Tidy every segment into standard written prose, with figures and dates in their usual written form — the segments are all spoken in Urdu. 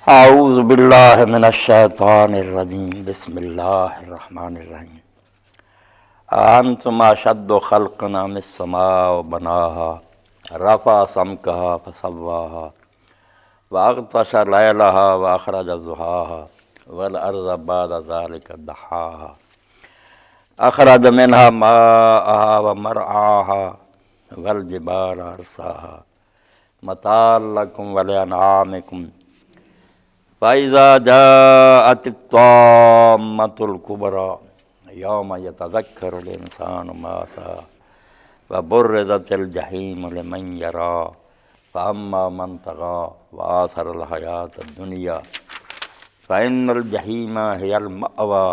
اعوذ باللہ من الشیطان الرجیم بسم اللہ الرحمن الرحیم انتم اشد خلقا من السماء بناها رفع سمكها فسواها واغطش ليلها واخرج ضحاها والارض بعد ذلك دحاها اخرج منها ماءها ومرعاها والجبال ارساها متاعا لكم ولانعامكم فَإِذَا جَاءَتِ الطَّامَّةُ الْكُبْرَى يَوْمَ يَتَذَكَّرُ الْإِنسَانُ مَا سَعَىٰ وَبُرِّزَتِ الْجَحِيمُ لِمَنْ يَرَىٰ فَأَمَّا مَنْ طَغَىٰ وَآثَرَ الْحَيَاةَ الدُّنْيَا فَإِنَّ الْجَحِيمَ هِيَ الْمَأْوَىٰ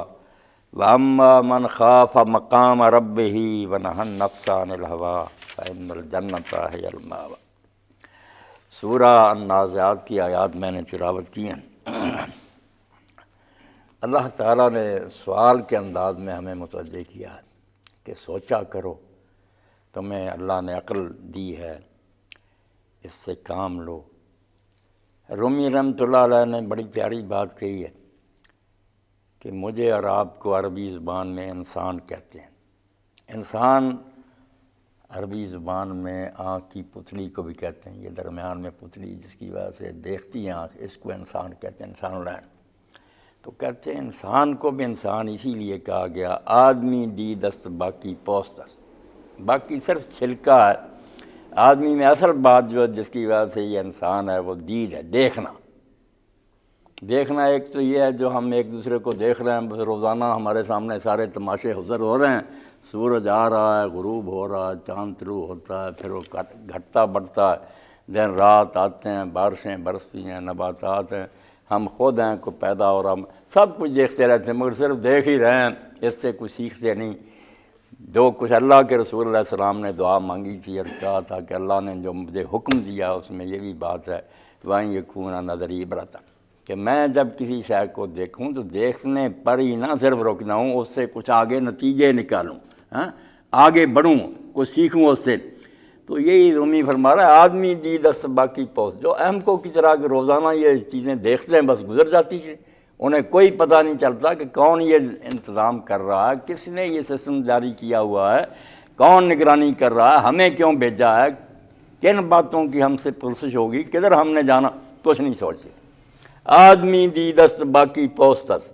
وَأَمَّا مَنْ خَافَ مَقَامَ رَبِّهِ وَنَهَى النَّفْسَ عَنِ الْهَوَىٰ فَإِنَّ الْجَنَّةَ هِيَ الْمَأْوَىٰ۔ سورہ النازعات کی آیات میں نے تلاوت کی ہیں۔ اللہ تعالیٰ نے سوال کے انداز میں ہمیں متوجہ کیا ہے کہ سوچا کرو، تمہیں اللہ نے عقل دی ہے، اس سے کام لو۔ رومی رحمۃ اللہ علیہ نے بڑی پیاری بات کہی ہے کہ مجھے اور آپ کو عربی زبان میں انسان کہتے ہیں۔ انسان عربی زبان میں آنکھ کی پتلی کو بھی کہتے ہیں، یہ درمیان میں پتلی جس کی وجہ سے دیکھتی ہے آنکھ، اس کو انسان کہتے ہیں، انسان لائن۔ تو کہتے ہیں انسان کو بھی انسان اسی لیے کہا گیا، آدمی دی دست باقی پوست است، باقی صرف چھلکا ہے۔ آدمی میں اصل بات جو جس کی وجہ سے یہ انسان ہے وہ دید ہے، دیکھنا۔ دیکھنا ایک تو یہ ہے جو ہم ایک دوسرے کو دیکھ رہے ہیں، روزانہ ہمارے سامنے سارے تماشے حضر ہو رہے ہیں، سورج آ رہا ہے، غروب ہو رہا ہے، چاند طلوع ہوتا ہے، پھر وہ گھٹتا بڑھتا ہے، دن رات آتے ہیں، بارشیں برستی ہیں، نباتات ہیں، ہم خود ہیں کو پیدا ہو رہا، سب کچھ دیکھتے رہتے ہیں مگر صرف دیکھ ہی رہے ہیں، اس سے کچھ سیکھتے نہیں۔ جو کچھ اللہ کے رسول علیہ السلام نے دعا مانگی تھی اور کہا تھا کہ اللہ نے جو مجھے حکم دیا اس میں یہ بھی بات ہے وَإِن يَكُونَ نَظَرِي عِبْرَةً، کہ میں جب کسی شے کو دیکھوں تو دیکھنے پر ہی نہ صرف رک جاؤں، اس سے کچھ آگے نتیجے نکالوں، آگے بڑھوں، کچھ سیکھوں اس سے۔ تو یہی رومی فرما رہا ہے آدمی دی دست باقی پوست، جو اہم کو کی طرح کہ روزانہ یہ چیزیں دیکھتے ہیں بس گزر جاتی ہیں، انہیں کوئی پتہ نہیں چلتا کہ کون یہ انتظام کر رہا ہے، کس نے یہ سسٹم جاری کیا ہوا ہے، کون نگرانی کر رہا ہے، ہمیں کیوں بھیجا ہے، کن باتوں کی ہم سے پرسش ہوگی، کدھر ہم نے جانا، کچھ نہیں سوچتے۔ آدمی دی دست باقی پوست است،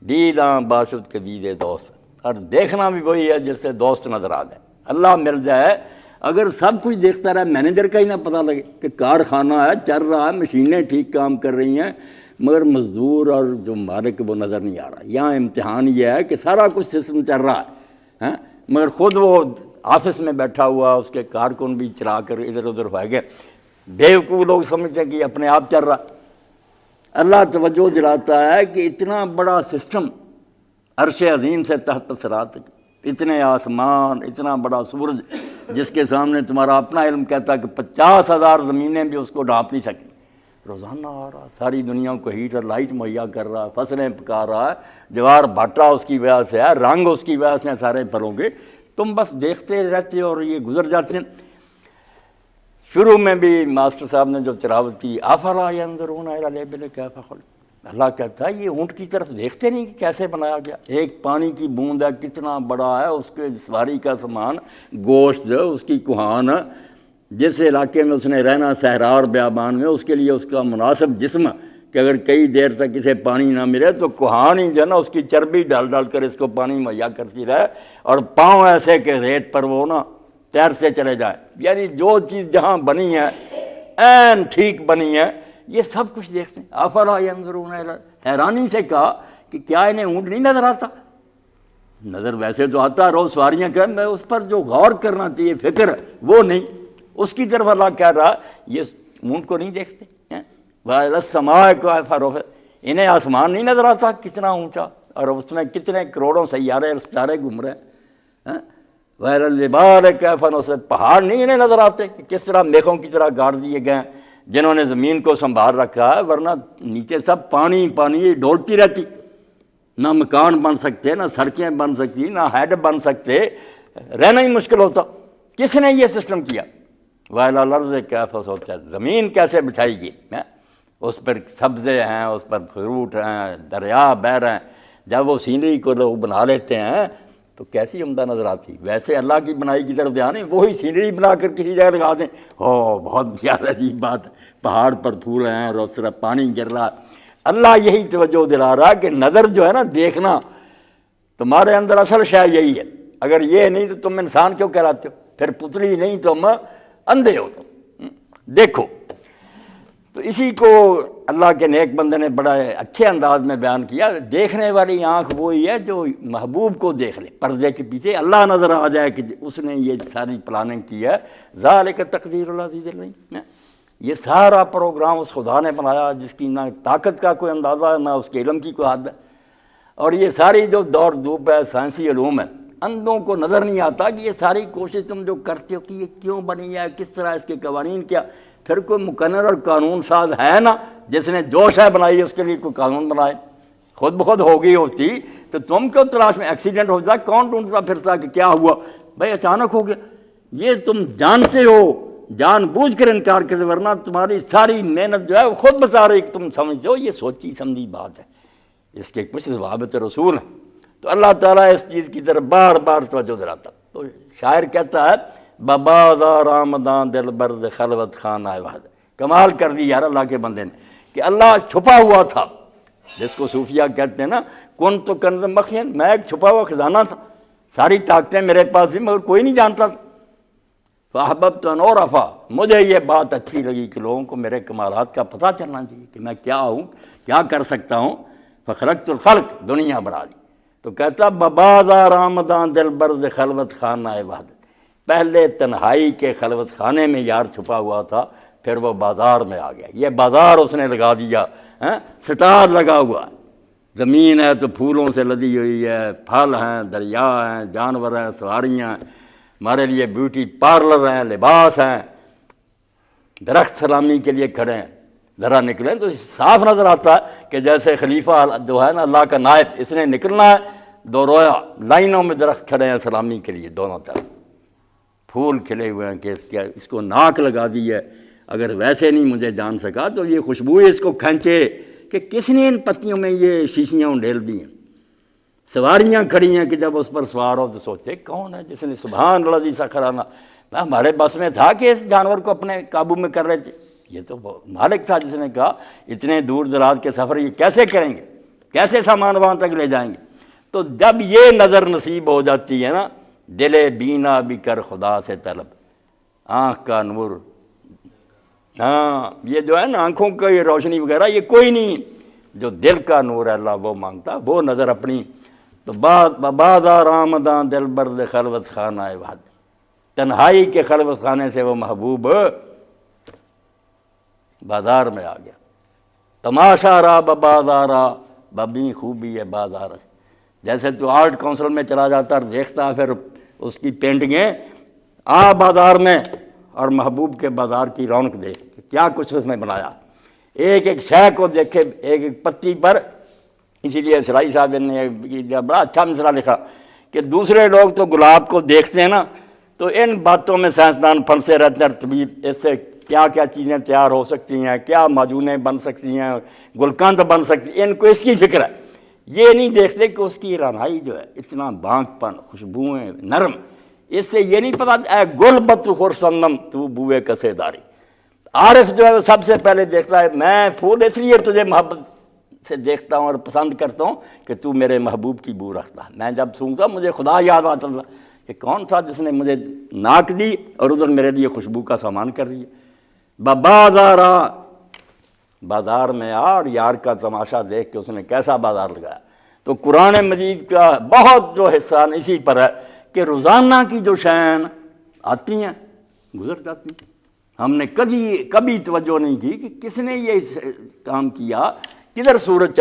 دیداں باشد کے دیدے دوست، اور دیکھنا بھی وہی ہے جس سے دوست نظر آ جائے، اللہ مل جائے۔ اگر سب کچھ دیکھتا رہے، مینیجر کا ہی نہ پتہ لگے کہ کارخانہ ہے، چل رہا ہے، مشینیں ٹھیک کام کر رہی ہیں، مگر مزدور اور جو مالک وہ نظر نہیں آ رہا۔ یہاں امتحان یہ ہے کہ سارا کچھ سسٹم چل رہا ہے، مگر خود وہ آفس میں بیٹھا ہوا، اس کے کارکن بھی چلا کر ادھر ادھر ہو گئے، بیوقوف لوگ سمجھتے ہیں کہ اپنے آپ چل رہا۔ اللہ توجہ دلاتا ہے کہ اتنا بڑا سسٹم عرش عظیم سے تحت صراط، اتنے آسمان، اتنا بڑا سورج جس کے سامنے تمہارا اپنا علم کہتا ہے کہ 50,000 زمینیں بھی اس کو ڈھانپ نہیں سکتی، روزانہ آ رہا، ساری دنیا کو ہیٹ اور لائٹ مہیا کر رہا ہے، فصلیں پکا رہا ہے، جوار بھاٹا اس کی وجہ سے ہے، رنگ اس کی وجہ سے سارے پھلوں کے، تم بس دیکھتے رہتے اور یہ گزر جاتے ہیں۔ شروع میں بھی ماسٹر صاحب نے جو تلاوت کی افلا ینظرون الی الابل کیف خلقت، اللہ کہتا ہے یہ اونٹ کی طرف دیکھتے نہیں کہ کیسے بنایا گیا، ایک پانی کی بوند ہے، کتنا بڑا ہے، اس کے سواری کا سامان، گوشت، اس کی کوہان، جس علاقے میں اس نے رہنا صحرا اور بیابان میں، اس کے لیے اس کا مناسب جسم کہ اگر کئی دیر تک اسے پانی نہ ملے تو کوہان ہی جو ہے نا اس کی چربی ڈال ڈال کر اس کو پانی مہیا کرتی رہے، اور پاؤں ایسے کہ ریت پر وہ نا تیرتے چلے جائیں، یعنی جو چیز جہاں بنی ہے عین ٹھیک بنی ہے، یہ سب کچھ دیکھتے ہیں۔ افلا ینظرون الی، حیرانی سے کہا کہ کیا انہیں اونٹ نہیں نظر آتا؟ نظر ویسے تو آتا، روز سواریاں کر، میں اس پر جو غور کرنا چاہیے، فکر وہ نہیں، اس کی طرف اللہ کہہ رہا یہ اونٹ کو نہیں دیکھتے۔ وَإِلَى السَّمَاءِ كَيْفَ رُفِعَتْ، انہیں آسمان نہیں نظر آتا کتنا اونچا، اور اس میں کتنے کروڑوں سیارے اور ستارے گھوم رہے ہیں۔ وَإِلَى الْجِبَالِ كَيْفَ نُصِبَتْ، پہاڑ نہیں انہیں نظر آتے کہ کس طرح میخوں کی طرح گاڑ دیے گئے ہیں جنہوں نے زمین کو سنبھال رکھا ہے، ورنہ نیچے سب پانی پانی ڈولتی رہتی۔ نہ مکان بن سکتے، نہ سڑکیں بن سکتی، نہ ہیڈ بن سکتے، رہنا ہی مشکل ہوتا۔ کس نے یہ سسٹم کیا؟ وَإِلَى الْأَرْضِ كَيْفَ سُطِحَتْ، زمین کیسے بچھائی گئی، اس پر سبزے ہیں، اس پر فروٹ ہیں، دریا بہہ رہے ہیں۔ جب وہ سینری کو لوگ بنا لیتے ہیں تو کیسی عمدہ نظر آتی۔ ویسے اللہ کی بنائی کی طرف دھیان ہے، وہی سینری بنا کر کسی جگہ لگا دیں، بہت زیادہ عجیب بات ہے، پہاڑ پر پھول ہیں اور اس طرح پانی گر رہا۔ اللہ یہی توجہ دلا رہا کہ نظر جو ہے نا، دیکھنا، تمہارے اندر اصل شے یہی ہے۔ اگر یہ نہیں تو تم انسان کیوں کہلاتے ہو؟ پھر پتلی نہیں تم اندھے ہو، تم دیکھو۔ تو اسی کو اللہ کے نیک بندے نے بڑا اچھے انداز میں بیان کیا، دیکھنے والی آنکھ وہی ہے جو محبوب کو دیکھ لے، پردے کے پیچھے اللہ نظر آ جائے کہ اس نے یہ ساری پلاننگ کی ہے۔ ذالک تقدیر العزیز العلیم، یہ سارا پروگرام اس خدا نے بنایا جس کی نہ طاقت کا کوئی اندازہ ہے، نہ اس کے علم کی کوئی حد ہے۔ اور یہ ساری جو دور دھوپ ہے، سائنسی علوم ہے، اندھوں کو نظر نہیں آتا کہ یہ ساری کوشش تم جو کرتے ہو کہ یہ کیوں بنی ہے، کس طرح اس کے قوانین کیا۔ پھر کوئی مقرر اور قانون ساز ہے نا، جس نے جو شے بنائی ہے اس کے لیے کوئی قانون بنائے۔ خود بخود ہو گئی ہوتی تو تم کیوں تلاش میں، ایکسیڈنٹ ہو جائے کون ڈھونڈتا پھرتا کہ کیا ہوا؟ بھائی اچانک ہو گیا، یہ تم جانتے ہو، جان بوجھ کر انکار کرتے، ورنہ تمہاری ساری محنت جو ہے وہ خود بتا رہی کہ تم سمجھتے ہو یہ سوچی سمجھی بات ہے، اس کے کچھ ضوابط رسول ہیں۔ تو اللہ تعالیٰ اس چیز کی طرف بار بار توجہ دلاتا۔ تو شاعر کہتا ہے ببازار آمدان دل برد خلوت خانہ وحد، کمال کر دی یار اللہ کے بندے نے کہ اللہ چھپا ہوا تھا، جس کو صوفیہ کہتے ہیں نا، کن تو کنز مخین، میں ایک چھپا ہوا خزانہ تھا، ساری طاقتیں میرے پاس تھیں مگر کوئی نہیں جانتا تھا۔ فاحببت ان اعرف، مجھے یہ بات اچھی لگی کہ لوگوں کو میرے کمالات کا پتہ چلنا چاہیے کہ میں کیا ہوں، کیا کر سکتا ہوں۔ فخلقت الخلق، دنیا بنا دی۔ تو کہتا ببازار آمدان دل برد خلوت خانہ وحد، پہلے تنہائی کے خلوت خانے میں یار چھپا ہوا تھا، پھر وہ بازار میں آ گیا۔ یہ بازار اس نے لگا دیا، سٹار لگا ہوا ہے، زمین ہے تو پھولوں سے لدی ہوئی ہے، پھل ہیں، دریا ہیں، جانور ہیں، سواریاں ہیں، ہمارے لیے بیوٹی پارلر ہیں، لباس ہیں، درخت سلامی کے لیے کھڑے ہیں۔ ذرا نکلیں تو صاف نظر آتا ہے کہ جیسے خلیفہ جو ہے نا اللہ کا نائب، اس نے نکلنا ہے، دو رویا لائنوں میں درخت کھڑے ہیں سلامی کے لیے، دونوں طرف پھول کھلے ہوئے ہیں کہ اس کو ناک لگا دی ہے۔ اگر ویسے نہیں مجھے جان سکا تو یہ خوشبو اس کو کھینچے کہ کس نے ان پتیوں میں یہ شیشیاں ڈھیل دی ہیں۔ سواریاں کھڑی ہیں کہ جب اس پر سوار ہو تو سوچتے کون ہے جس نے سبحان الذی سخر لنا، ہمارے بس میں تھا کہ اس جانور کو اپنے قابو میں کر رہے تھے، یہ تو مالک تھا جس نے کہا اتنے دور دراز کے سفر یہ کیسے کریں گے، کیسے سامان وہاں تک لے جائیں گے۔ تو جب یہ نظر نصیب ہو جاتی ہے نا، دل بینا بھی کر خدا سے طلب، آنکھ کا نور، ہاں یہ جو ہے نا آنکھوں کا یہ روشنی وغیرہ یہ کوئی نہیں، جو دل کا نور ہے اللہ وہ مانگتا، وہ نظر اپنی۔ تو بازار آمدان دل برد خلوت خانہ وحد، تنہائی کے خلوت خانے سے وہ محبوب بازار میں آ گیا۔ تماشا را بازارا ببی خوبی ہے بازار، جیسے تو آرٹ کونسل میں چلا جاتا اور دیکھتا پھر اس کی پینٹنگیں، آ بازار میں اور محبوب کے بازار کی رونق دیکھ کیا کچھ اس نے بنایا، ایک ایک شے کو دیکھے، ایک ایک پتی پر۔ اسی لیے اسرائی صاحب نے بڑا اچھا مصرع لکھا کہ دوسرے لوگ تو گلاب کو دیکھتے ہیں نا تو ان باتوں میں سائنسدان پھنسے رہتے ہیں، طبیب اس سے کیا کیا چیزیں تیار ہو سکتی ہیں، کیا معجونیں بن سکتی ہیں، گلقند بن سکتی ہیں، ان کو اس کی فکر ہے۔ یہ نہیں دیکھتے کہ اس کی رانائی جو ہے اتنا بانک پن، خوشبوئیں نرم، اس سے یہ نہیں پتا اے گل بت خرسندم تو بوئے کسے داری۔ عارف جو ہے وہ سب سے پہلے دیکھتا ہے میں پھول اس لیے تجھے محبت سے دیکھتا ہوں اور پسند کرتا ہوں کہ تو میرے محبوب کی بو رکھتا ہے، میں جب سونگتا مجھے خدا یاد آتا ہے کہ کون تھا جس نے مجھے ناک دی اور ادھر میرے لیے خوشبو کا سامان کر رہی ہے۔ بازارا، بازار میں آ اور یار کا تماشا دیکھ کے اس نے کیسا بازار لگایا۔ تو قرآن مجید کا بہت جو حصہ اسی پر ہے کہ روزانہ کی جو شین آتی ہیں گزر جاتی ہیں، ہم نے کبھی توجہ نہیں کی کہ کس نے یہ کام کیا، کدھر سورج چل